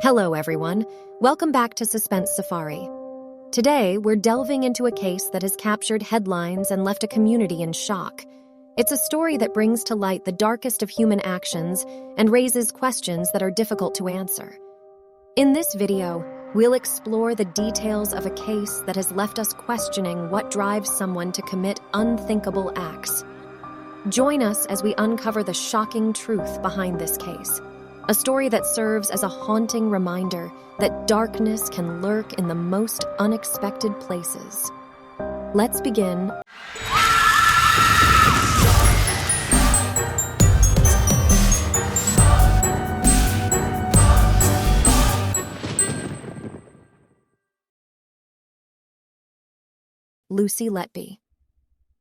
Hello, everyone. Welcome back to Suspense Safari. Today, we're delving into a case that has captured headlines and left a community in shock. It's a story that brings to light the darkest of human actions and raises questions that are difficult to answer. In this video, we'll explore the details of a case that has left us questioning what drives someone to commit unthinkable acts. Join us as we uncover the shocking truth behind this case. A story that serves as a haunting reminder that darkness can lurk in the most unexpected places. Let's begin. Lucy Letby.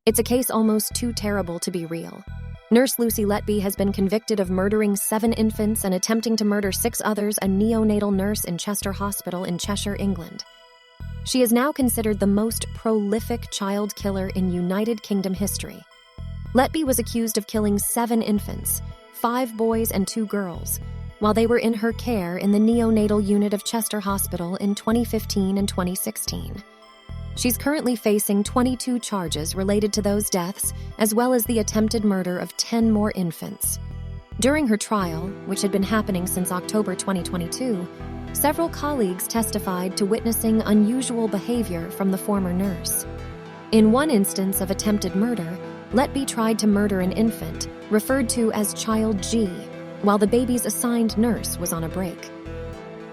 It's a case almost too terrible to be real. Nurse Lucy Letby has been convicted of murdering 7 infants and attempting to murder 6 others, a neonatal nurse in Chester Hospital in Cheshire, England. She is now considered the most prolific child killer in United Kingdom history. Letby was accused of killing 7 infants, 5 boys and 2 girls, while they were in her care in the neonatal unit of Chester Hospital in 2015 and 2016. She's currently facing 22 charges related to those deaths, as well as the attempted murder of 10 more infants. During her trial, which had been happening since October 2022, several colleagues testified to witnessing unusual behavior from the former nurse. In one instance of attempted murder, Letby tried to murder an infant, referred to as Child G, while the baby's assigned nurse was on a break.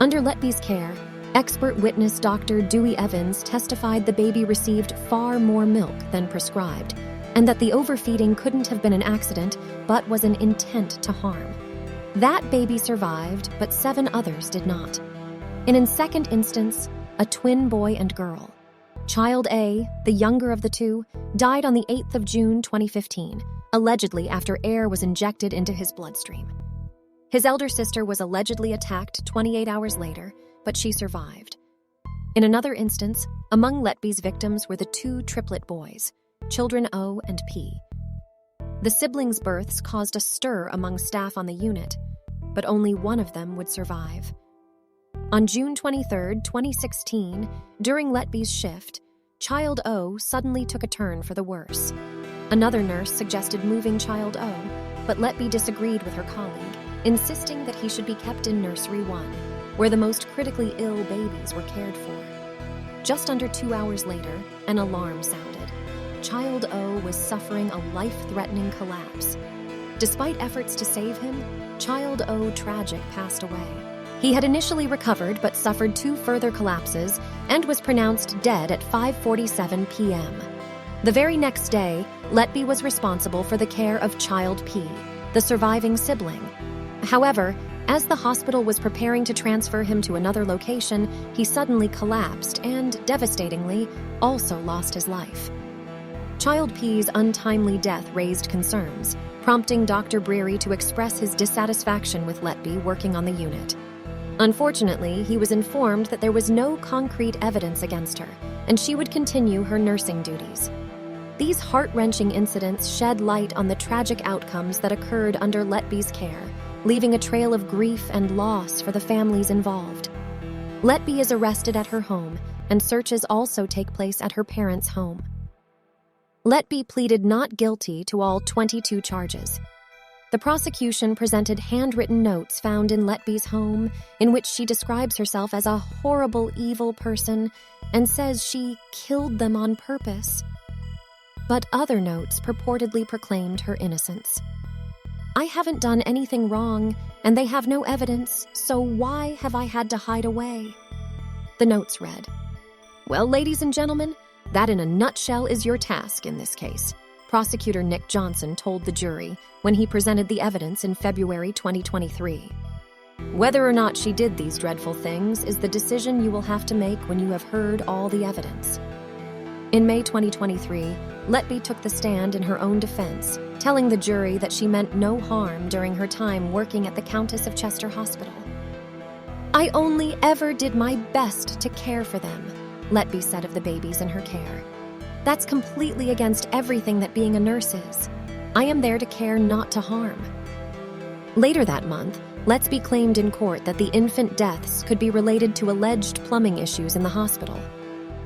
Under Letby's care, expert witness Dr. Dewey Evans testified the baby received far more milk than prescribed, and that the overfeeding couldn't have been an accident, but was an intent to harm. That baby survived, but 7 others did not. In a second instance, a twin boy and girl. Child A, the younger of the 2, died on the 8th of June 2015, allegedly after air was injected into his bloodstream. His elder sister was allegedly attacked 28 hours later, but she survived. In another instance, among Letby's victims were the 2 triplet boys, children O and P. The siblings' births caused a stir among staff on the unit, but only one of them would survive. On June 23, 2016, during Letby's shift, Child O suddenly took a turn for the worse. Another nurse suggested moving Child O, but Letby disagreed with her colleague, insisting that he should be kept in Nursery 1, where the most critically ill babies were cared for. Just under 2 hours later, an alarm sounded. Child O was suffering a life-threatening collapse. Despite efforts to save him, Child O tragic passed away. He had initially recovered but suffered 2 further collapses and was pronounced dead at 5:47 p.m. The very next day, Letby was responsible for the care of Child P, the surviving sibling. However, as the hospital was preparing to transfer him to another location, he suddenly collapsed and, devastatingly, also lost his life. Child P's untimely death raised concerns, prompting Dr. Breary to express his dissatisfaction with Letby working on the unit. Unfortunately, he was informed that there was no concrete evidence against her, and she would continue her nursing duties. These heart-wrenching incidents shed light on the tragic outcomes that occurred under Letby's care, leaving a trail of grief and loss for the families involved. Letby is arrested at her home, and searches also take place at her parents' home. Letby pleaded not guilty to all 22 charges. The prosecution presented handwritten notes found in Letby's home, in which she describes herself as a horrible, evil person and says she killed them on purpose. But other notes purportedly proclaimed her innocence. "I haven't done anything wrong, and they have no evidence, so why have I had to hide away?" The notes read, "Well, ladies and gentlemen, that in a nutshell is your task in this case," Prosecutor Nick Johnson told the jury when he presented the evidence in February 2023. "Whether or not she did these dreadful things is the decision you will have to make when you have heard all the evidence." In May 2023, Letby took the stand in her own defense, telling the jury that she meant no harm during her time working at the Countess of Chester Hospital. "I only ever did my best to care for them," Letby said of the babies in her care. "That's completely against everything that being a nurse is. I am there to care, not to harm." Later that month, Letby claimed in court that the infant deaths could be related to alleged plumbing issues in the hospital.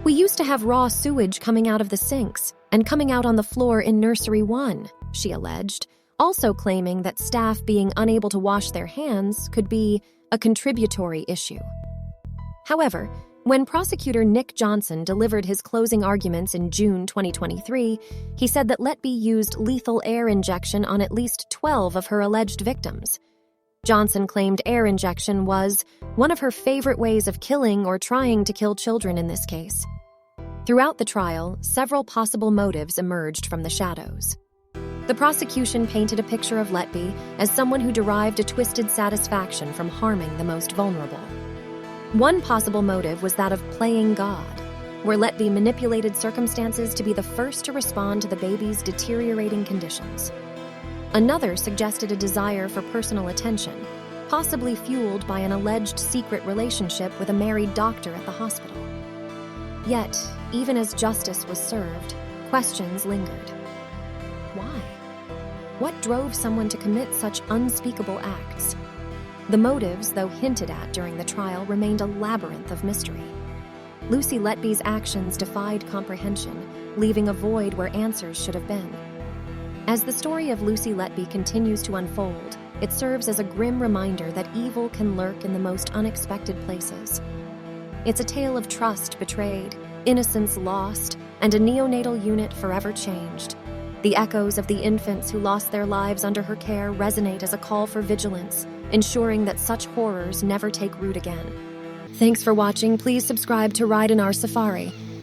"We used to have raw sewage coming out of the sinks and coming out on the floor in Nursery 1, she alleged, also claiming that staff being unable to wash their hands could be a contributory issue. However, when prosecutor Nick Johnson delivered his closing arguments in June 2023, he said that Letby used lethal air injection on at least 12 of her alleged victims. Johnson claimed air injection was one of her favorite ways of killing or trying to kill children in this case. Throughout the trial, several possible motives emerged from the shadows. The prosecution painted a picture of Letby as someone who derived a twisted satisfaction from harming the most vulnerable. One possible motive was that of playing God, where Letby manipulated circumstances to be the first to respond to the baby's deteriorating conditions. Another suggested a desire for personal attention, possibly fueled by an alleged secret relationship with a married doctor at the hospital. Yet, even as justice was served, questions lingered. Why? What drove someone to commit such unspeakable acts? The motives, though hinted at during the trial, remained a labyrinth of mystery. Lucy Letby's actions defied comprehension, leaving a void where answers should have been. As the story of Lucy Letby continues to unfold, it serves as a grim reminder that evil can lurk in the most unexpected places. It's a tale of trust betrayed, innocence lost, and a neonatal unit forever changed. The echoes of the infants who lost their lives under her care resonate as a call for vigilance, ensuring that such horrors never take root again. Thanks for watching. Please subscribe to Ride in Our Safari.